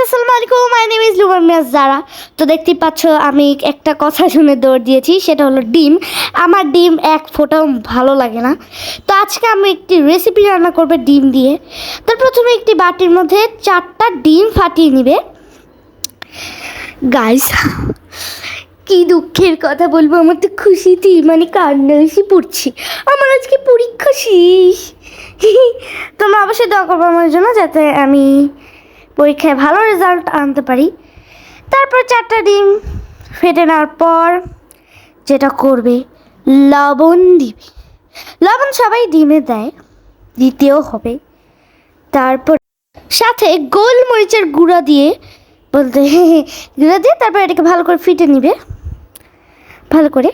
আসসালামু আলাইকুম, my name is লুমান মিয়াজ জারা। তো দেখতেই পাচ্ছ আমি একটা কথা শুনে দৌড় দিয়েছি, সেটা হলো ডিম। আমার ডিম এক ফোঁটাও ভালো লাগে না। তো আজকে আমি একটি রেসিপি রান্না করবো ডিম দিয়ে। তো প্রথমে একটি বাটির মধ্যে 4টা ডিম ফাটিয়ে নিবে। গাইস, কি দুঃখের কথা বলবো, আমার তো খুশিতেই মানে কান্না এসে পড়ছি। আমার আজকে পরীক্ষা শেষ। তোমরা অবশ্যই দোয়া করবো আমার জন্য, যাতে আমি পরীক্ষায় ভালো রেজাল্ট আনতে পারি। তারপর 4টা ডিম ফেটে নেওয়ার পর যেটা করবে, লবণ দিবে। লবণ সবাই ডিমে দেয়, দিতেও হবে। তারপর সাথে গোলমরিচের গুঁড়া দিয়ে বলতে গুঁড়া দিয়ে তারপর এটাকে ভালো করে ফিটে নিবে। ভালো করে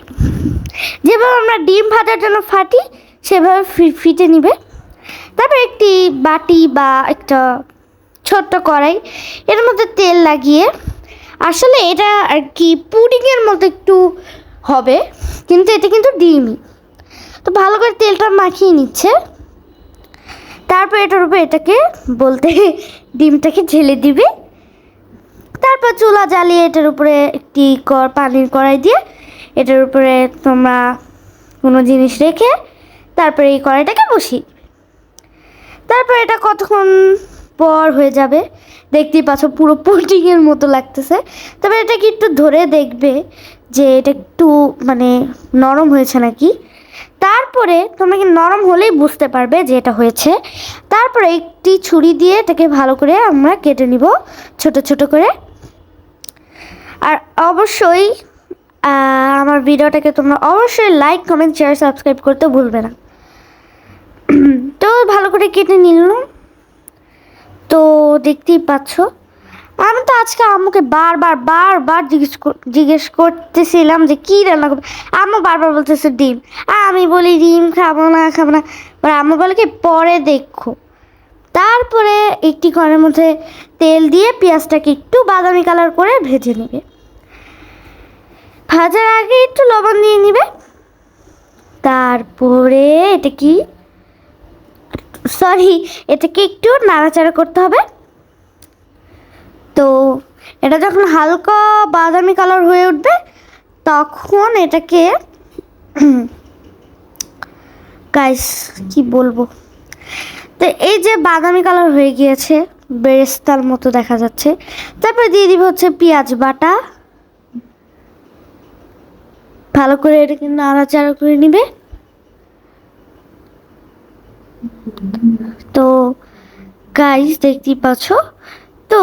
যেভাবে আমরা ডিম ভাজার জন্য ফাটি সেভাবে ফিটে নিবে। তারপর একটি বাটি বা একটা ছোট্ট কড়াই, এর মধ্যে তেল লাগিয়ে, আসলে এটা আর কি পুডিংয়ের মতো একটু হবে, কিন্তু এটা কিন্তু ডিমই। তো ভালো করে তেলটা মাখিয়ে নিচ্ছে। তারপর এটার উপরে এটাকে বলতে ডিমটাকে ঢেলে দিবে। তারপর চুলা জ্বালিয়ে এটার উপরে একটি পানির কড়াই দিয়ে এটার উপরে তোমরা কোনো জিনিস রেখে তারপরে এই কড়াইটাকে বসিয়ে। তারপর এটা কতক্ষণ পর হয়ে যাবে, দেখতেই পাচ্ছ পুরো পুডিংয়ের মতো লাগতেছে। তবে এটাকে একটু ধরে দেখবে যে এটা একটু মানে নরম হয়েছে নাকি। তারপরে তোমরা কি নরম হলেই বুঝতে পারবে যে এটা হয়েছে। তারপরে একটি ছুরি দিয়ে এটাকে ভালো করে আমরা কেটে নিব ছোট ছোট করে। আর অবশ্যই আমার ভিডিওটাকে তোমরা অবশ্যই লাইক, কমেন্ট, শেয়ার, সাবস্ক্রাইব করতে ভুলবে না। তো ভালো করে কেটে নিলাম। তো দেখতেই পাচ্ছ আমি তো আজকে আম্মুকে বারবার জিজ্ঞেস করতেছিলাম যে কী রান্না করবো। আম্মু বারবার বলতেছে ডিম, আর আমি বলি ডিম খাবো না। আর আম্মু বলে কি পরে দেখো। তারপরে একটি কড়াইয়ের মধ্যে তেল দিয়ে পেঁয়াজটাকে একটু বাদামি কালার করে ভেজে নেবে। ভাজার আগে একটু লবণ দিয়ে নিবে। তারপরে এটাকে একটু নাড়াচাড়া করতে হবে। তো এটা যখন হালকা বাদামি কালার হয়ে উঠবে তখন এটাকে গাইস কি বলবো, তো এই যে বাদামি কালার হয়ে গিয়েছে, বেরেস্তার মতো দেখা যাচ্ছে। তারপরে দিয়ে দিবে হচ্ছে পেঁয়াজ বাটা। ভালো করে এটাকে নাড়াচাড়া করে নিবে। তো গাইস দেখতেই পাচ্ছ, তো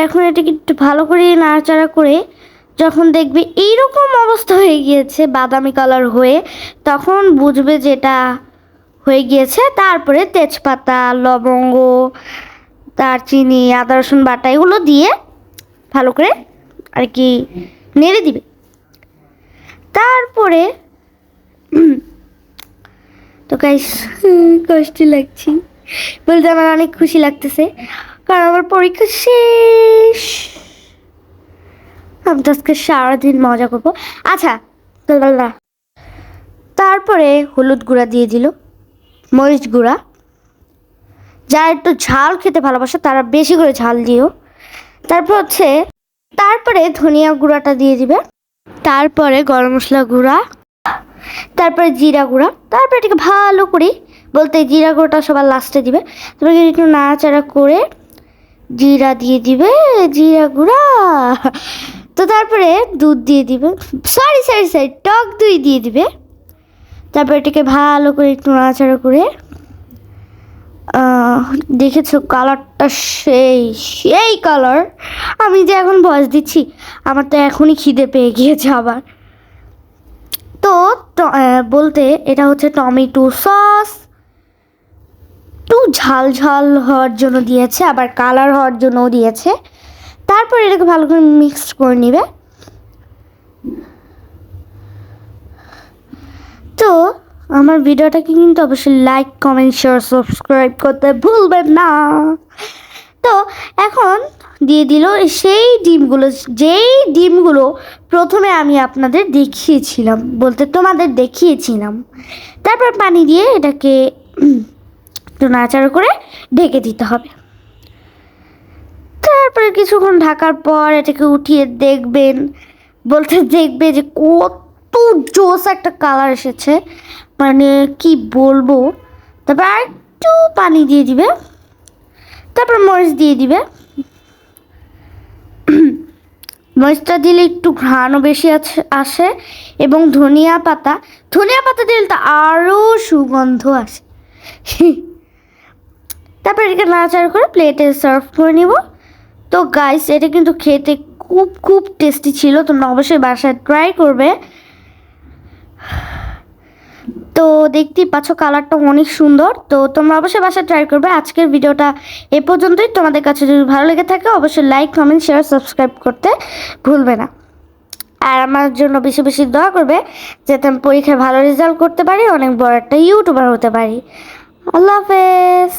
এখন এটাকে একটু ভালো করে নাড়াচাড়া করে যখন দেখবে এইরকম অবস্থা হয়ে গিয়েছে বাদামি কালার হয়ে, তখন বুঝবে যেটা হয়ে গিয়েছে। তারপরে তেজপাতা, লবঙ্গ, দারচিনি, আদা রসুন বাটা এগুলো দিয়ে ভালো করে আর কি নেড়ে দিবে। তারপরে তো গাইস কষ্ট লাগছে বলতে আমার অনেক খুশি লাগতেছে, কারণ আমার পরীক্ষা শেষ। আমি তো আজকে সারাদিন মজা করবো। আচ্ছা, তারপরে হলুদ গুঁড়া দিয়ে দিল, মরিচ গুঁড়া। যারা একটু ঝাল খেতে ভালোবাসে তারা বেশি করে ঝাল দিও। তারপরে ধনিয়া গুঁড়াটা দিয়ে দিবে। তারপরে গরম মশলা গুঁড়া, তারপরে জিরা গুঁড়া। তারপরে এটাকে ভালো করে বলতে জিরা গুঁড়োটা সবার লাস্টে দিবে। তারপরে একটু নাড়াচাড়া করে জিরা দিয়ে দিবে, জিরা গুঁড়া। তো তারপরে দুধ দিয়ে দিবে, সরি টক দই দিয়ে দিবে। তারপর এটাকে ভালো করে একটু নাড়াচাড়া করে দেখেছো কালারটা সেই কালার। আমি যে এখন ভয়েস দিচ্ছি আমার তো এখনই খিদে পেয়ে গিয়েছে আবার। তো বলতে এটা হচ্ছে টমেটো সস, একটু ঝাল হওয়ার জন্য দিয়েছে, আবার কালার হওয়ার জন্যও দিয়েছে। তারপর এটাকে ভালো করে মিক্স করে নিবে। তো আমার ভিডিওটাকে কিন্তু অবশ্যই লাইক, কমেন্ট, শেয়ার, সাবস্ক্রাইব করতে ভুলবেন না। তো এখন দিয়ে দিল সেই ডিমগুলো, যেই ডিমগুলো প্রথমে আমি আপনাদের তোমাদের দেখিয়েছিলাম। তারপর পানি দিয়ে এটাকে একটু নাড়াচাড়া করে ঢেকে দিতে হবে। তারপরে কিছুক্ষণ ঢাকার পর এটাকে উঠিয়ে দেখবেন, দেখবে যে কত জোস একটা কালার এসেছে, মানে কি বলবো। তারপর আর একটু পানি দিয়ে দিবে, তারপর মরিচ দিয়ে দিবে। মরিচটা দিলে একটু ঘ্রাণও বেশি আসে, এবং ধনিয়া পাতা দিলে তো আরও সুগন্ধ আসে। তারপর এটাকে নাড়াচাড়া করে প্লেটে সার্ভ করে নিব। তো গাইস, এটা কিন্তু খেতে খুব খুব টেস্টি ছিল, তোমরা অবশ্যই বাসায় ট্রাই করবে। তো দেখতেই পাচ্ছ কালারটা অনেক সুন্দর, তো তোমরা অবশ্যই বাসায় ট্রাই করবে। আজকের ভিডিওটা এ পর্যন্তই। তোমাদের কাছে যদি ভালো লেগে থাকে অবশ্যই লাইক, কমেন্ট, শেয়ার, সাবস্ক্রাইব করতে ভুলবে না। আর আমার জন্য বেশি বেশি দোয়া করবে যাতে আমি পরীক্ষায় ভালো রেজাল্ট করতে পারি, অনেক বড় একটা ইউটিউবার হতে পারি। আল্লাহ হাফেজ।